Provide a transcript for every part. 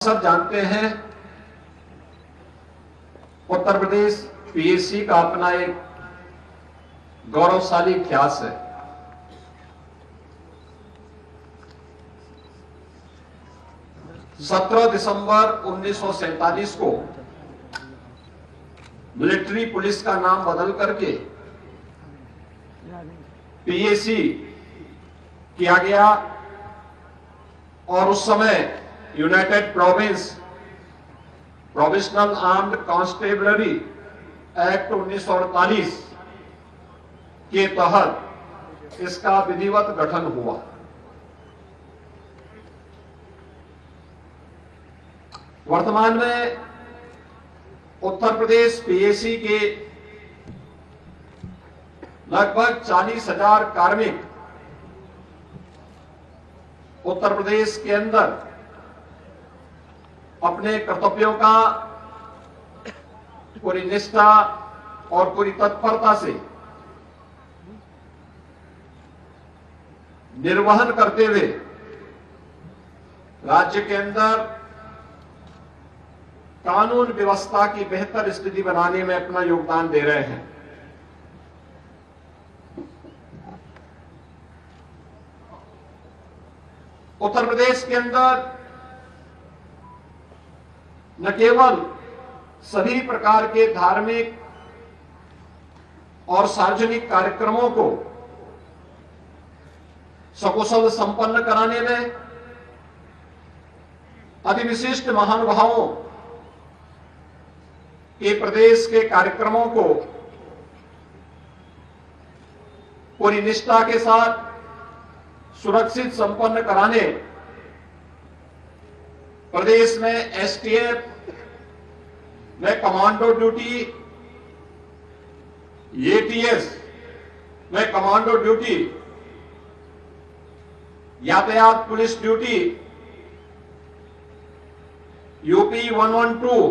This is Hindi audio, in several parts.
सब जानते हैं उत्तर प्रदेश पीएससी का अपना एक गौरवशाली इतिहास है। दिसंबर 1947 को मिलिट्री पुलिस का नाम बदल करके पीएससी किया गया और उस समय United provisional armed constabulary act 1948 के तहत इसका विधिवत गठन हुआ। वर्तमान में उत्तर प्रदेश पीएससी के लगभग 40,000 कार्मिक उत्तर प्रदेश के अंदर अपने कर्तव्यों का पूरी निष्ठा और पूरी तत्परता से निर्वहन करते हुए राज्य के अंदर कानून व्यवस्था की बेहतर स्थिति बनाने में अपना योगदान दे रहे हैं। उत्तर प्रदेश के अंदर न केवल सभी प्रकार के धार्मिक और सार्वजनिक कार्यक्रमों को सकुशल संपन्न कराने में अति विशिष्ट महानुभावों के प्रदेश के कार्यक्रमों को पूरी निष्ठा के साथ सुरक्षित संपन्न कराने प्रदेश में एसटीएफ में कमांडो ड्यूटी, एटीएस में कमांडो ड्यूटी, यातायात पुलिस ड्यूटी, यूपी 112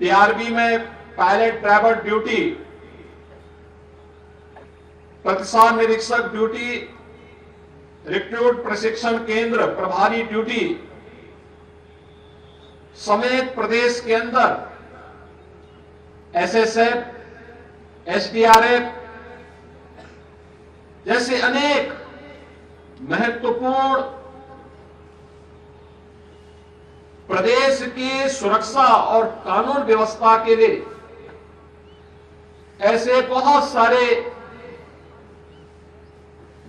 पीआरबी में पायलट ड्राइवर ड्यूटी, प्रतिसाद निरीक्षक ड्यूटी, रिक्रूट प्रशिक्षण केंद्र प्रभारी ड्यूटी समेत प्रदेश के अंदर एसएसएफ, एसडीआरएफ जैसे अनेक महत्वपूर्ण प्रदेश की सुरक्षा और कानून व्यवस्था के लिए ऐसे बहुत सारे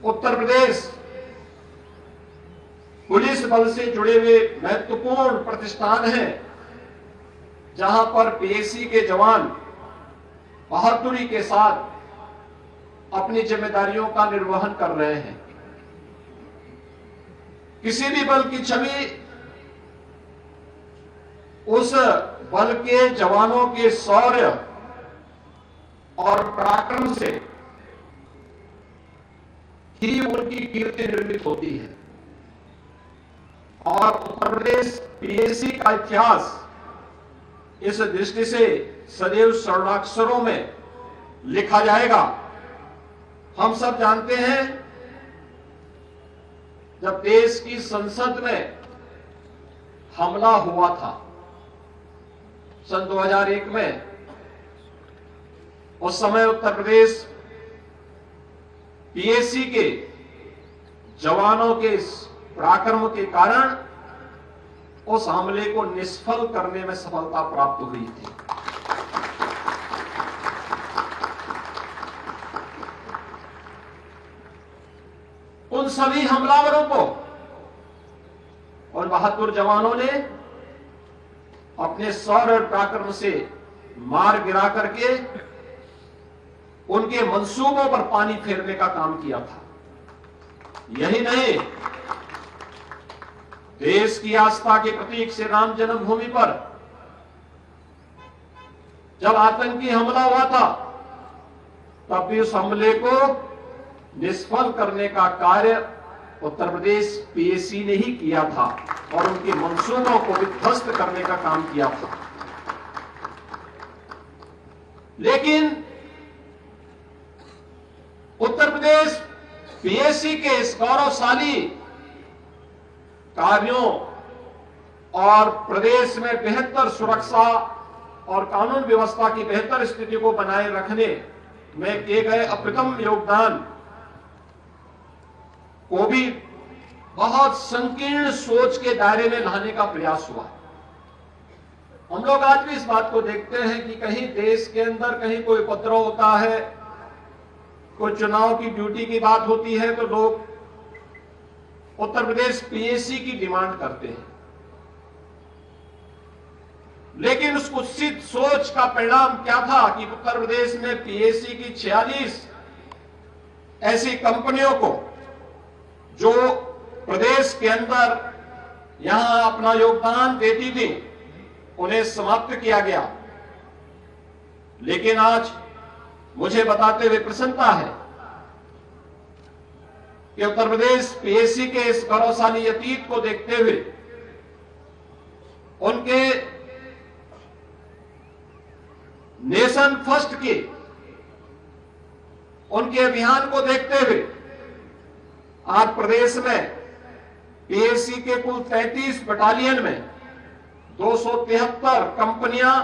उत्तर प्रदेश पुलिस बल से जुड़े हुए महत्वपूर्ण प्रतिष्ठान हैं, जहां पर पीएससी के जवान बहादुरी के साथ अपनी जिम्मेदारियों का निर्वहन कर रहे हैं। किसी भी बल की छवि उस बल के जवानों के शौर्य और पराक्रम से ही उनकी कीर्ति निर्मित होती है और उत्तर प्रदेश पीएससी का इतिहास इस दृष्टि से सदैव स्वर्णाक्षरों में लिखा जाएगा। हम सब जानते हैं जब देश की संसद में हमला हुआ था सन 2001 में, उस समय उत्तर प्रदेश पीएससी के जवानों के पराक्रम के कारण उस हमले को निष्फल करने में सफलता प्राप्त हुई थी। उन सभी हमलावरों को उन बहादुर जवानों ने अपने शौर्य और पराक्रम से मार गिरा करके उनके मंसूबों पर पानी फेरने का काम किया था। यही नहीं, देश की आस्था के प्रतीक श्री राम जन्मभूमि पर जब आतंकी हमला हुआ था तब भी उस हमले को निष्फल करने का कार्य उत्तर प्रदेश पीएससी ने ही किया था और उनके मंसूबों को विध्वस्त करने का काम किया था। लेकिन उत्तर प्रदेश पीएससी के इस गौरवशाली कार्यों और प्रदेश में बेहतर सुरक्षा और कानून व्यवस्था की बेहतर स्थिति को बनाए रखने में किए गए अप्रतिम योगदान को भी बहुत संकीर्ण सोच के दायरे में लाने का प्रयास हुआ। हम लोग आज भी इस बात को देखते हैं कि कहीं देश के अंदर कहीं कोई उपद्रव होता है, कोई चुनाव की ड्यूटी की बात होती है, तो लोग उत्तर प्रदेश पीएसी की डिमांड करते हैं। लेकिन उस कुत्सित सोच का परिणाम क्या था कि उत्तर प्रदेश में पीएसी की 46 ऐसी कंपनियों को जो प्रदेश के अंदर यहां अपना योगदान देती थी, उन्हें समाप्त किया गया। लेकिन आज मुझे बताते हुए प्रसन्नता है कि उत्तर प्रदेश पीएसी के इस गौरवशाली अतीत को देखते हुए, उनके नेशन फर्स्ट के उनके अभियान को देखते हुए आज प्रदेश में पीएसी के कुल 33 बटालियन में 273 कंपनियां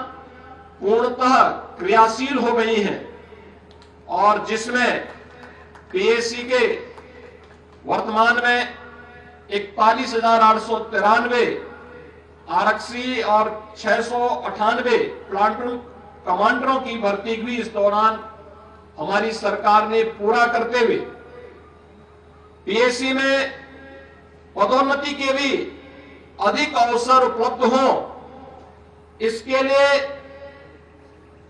पूर्णतः क्रियाशील हो गई हैं और जिसमें पीएसी के वर्तमान में 41,893 आरक्षी और 698 प्लाटून कमांडरों की भर्ती भी इस दौरान हमारी सरकार ने पूरा करते हुए पीएसी में पदोन्नति के भी अधिक अवसर उपलब्ध हों, इसके लिए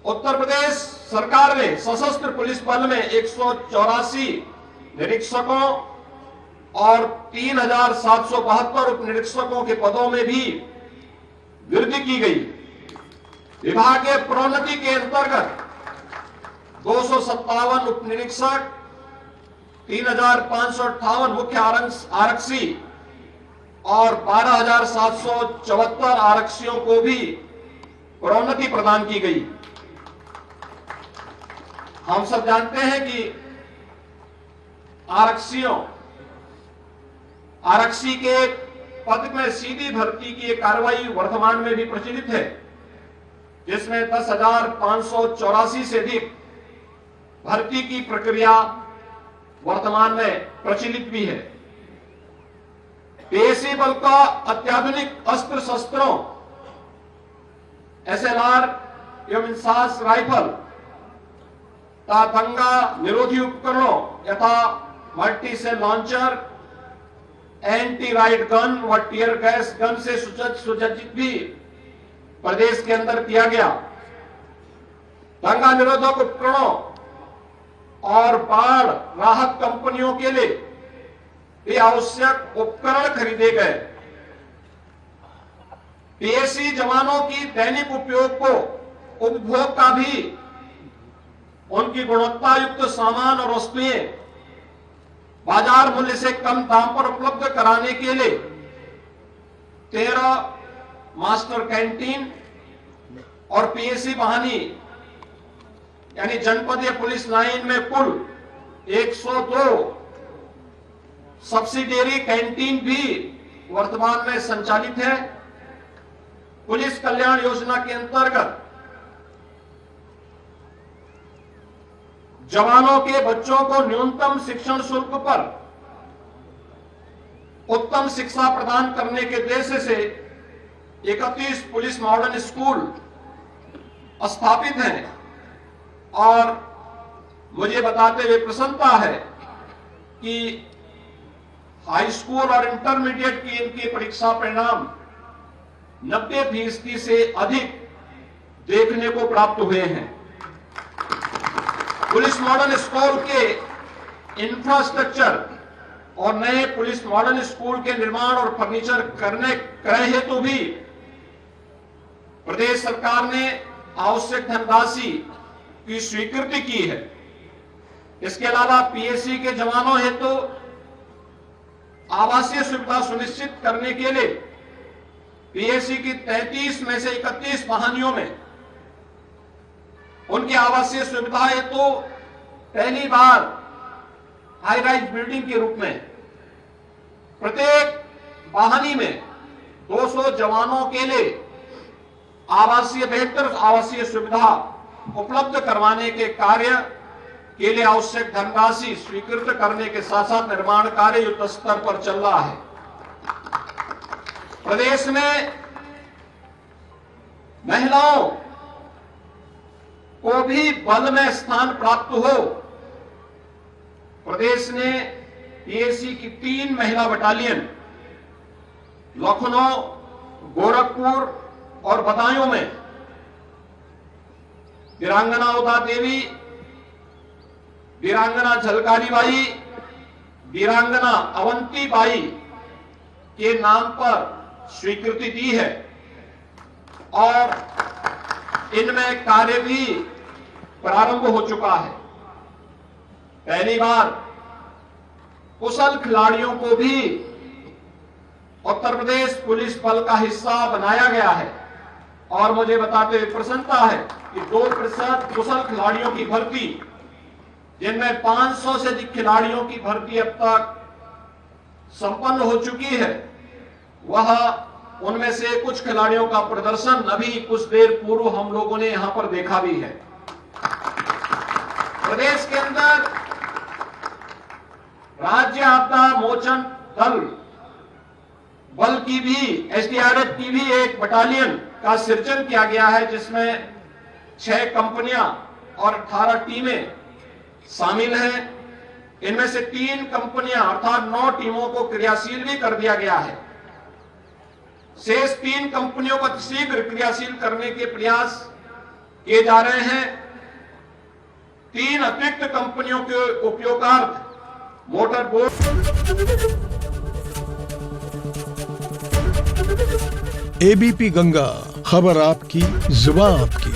उत्तर प्रदेश सरकार ने सशस्त्र पुलिस बल में 184 निरीक्षकों और 3,772 उप निरीक्षकों के पदों में भी वृद्धि की गई। विभागीय प्रोन्नति के अंतर्गत 257 उप निरीक्षक, 3,558 मुख्य आरक्षी और 12,774 आरक्षियों को भी प्रोन्नति प्रदान की गई। हम सब जानते हैं कि आरक्षी के पद में सीधी भर्ती की कार्रवाई वर्तमान में भी प्रचलित है, जिसमें 10,584 से अधिक भर्ती की प्रक्रिया वर्तमान में प्रचलित भी है। पीएसी बल का अत्याधुनिक अस्त्र शस्त्रों, एसएलआर एवं इंसास राइफल तथा दंगा निरोधी उपकरणों यथा multi cell launcher, anti riot gun व टीयर गैस गन से सुसज्जित भी प्रदेश के अंदर किया गया। दंगा निरोधक उपकरणों और बाढ़ राहत कंपनियों के लिए ये आवश्यक उपकरण खरीदे गए। पीएसी जवानों की दैनिक उपभोग का भी उनकी गुणवत्ता युक्त सामान और वस्तुएं बाजार मूल्य से कम दाम पर उपलब्ध कराने के लिए 13 मास्टर कैंटीन और पीएसी वाहिनी यानी जनपदीय पुलिस लाइन में कुल 102 सब्सिडियरी कैंटीन भी वर्तमान में संचालित है। पुलिस कल्याण योजना के अंतर्गत जवानों के बच्चों को न्यूनतम शिक्षण शुल्क पर उत्तम शिक्षा प्रदान करने के उद्देश्य से 31 पुलिस मॉडर्न स्कूल स्थापित हैं और मुझे बताते हुए प्रसन्नता है कि हाई स्कूल और इंटरमीडिएट की इनकी परीक्षा परिणाम 90% से अधिक देखने को प्राप्त हुए हैं। पुलिस मॉडर्न स्कूल के इंफ्रास्ट्रक्चर और नए पुलिस मॉडर्न स्कूल के निर्माण और फर्नीचर क्रय हेतु भी प्रदेश सरकार ने आवश्यक धनराशि की स्वीकृति की है। इसके अलावा पीएसी के जवानों हेतु आवासीय सुविधा सुनिश्चित करने के लिए पीएसी की 33 में से 31 वाहिनियों में उनकी आवासीय सुविधा हेतु पहली बार हाई राइज बिल्डिंग के रूप में प्रत्येक वाहिनी में 200 जवानों के लिए बेहतर आवासीय सुविधा उपलब्ध करवाने के कार्य के लिए आवश्यक धनराशि स्वीकृत करने के साथ साथ निर्माण कार्य युद्ध स्तर पर चल रहा है। प्रदेश में महिलाओं को भी बल में स्थान प्राप्त हो, प्रदेश ने पीएसी की 3 महिला बटालियन लखनऊ, गोरखपुर और बदायूं में वीरांगना उदा देवी, वीरांगना झलकारी बाई, वीरांगना अवंती बाई के नाम पर स्वीकृति दी है और इनमें कार्य भी प्रारंभ हो चुका है। पहली बार कुशल खिलाड़ियों को भी उत्तर प्रदेश पुलिस बल का हिस्सा बनाया गया है और मुझे बताते हुए प्रसन्नता है कि 2% कुशल खिलाड़ियों की भर्ती, जिनमें 500 से अधिक खिलाड़ियों की भर्ती अब तक संपन्न हो चुकी है, वह उनमें से कुछ खिलाड़ियों का प्रदर्शन अभी कुछ देर पूर्व हम लोगों ने यहां पर देखा भी है। प्रदेश के अंदर राज्य आपदा मोचन दल बल की भी, एसडीआरएफ की भी एक बटालियन का सृजन किया गया है, जिसमें 6 कंपनियां और 18 टीमें शामिल हैं। इनमें से 3 कंपनियां अर्थात 9 टीमों को क्रियाशील भी कर दिया गया है। शेष 3 कंपनियों को शीघ्र क्रियाशील करने के प्रयास किए जा रहे हैं। 3 अतिरिक्त कंपनियों के उपयोगार्थ मोटर बोट एबीपी गंगा, खबर आपकी, जुबान आपकी।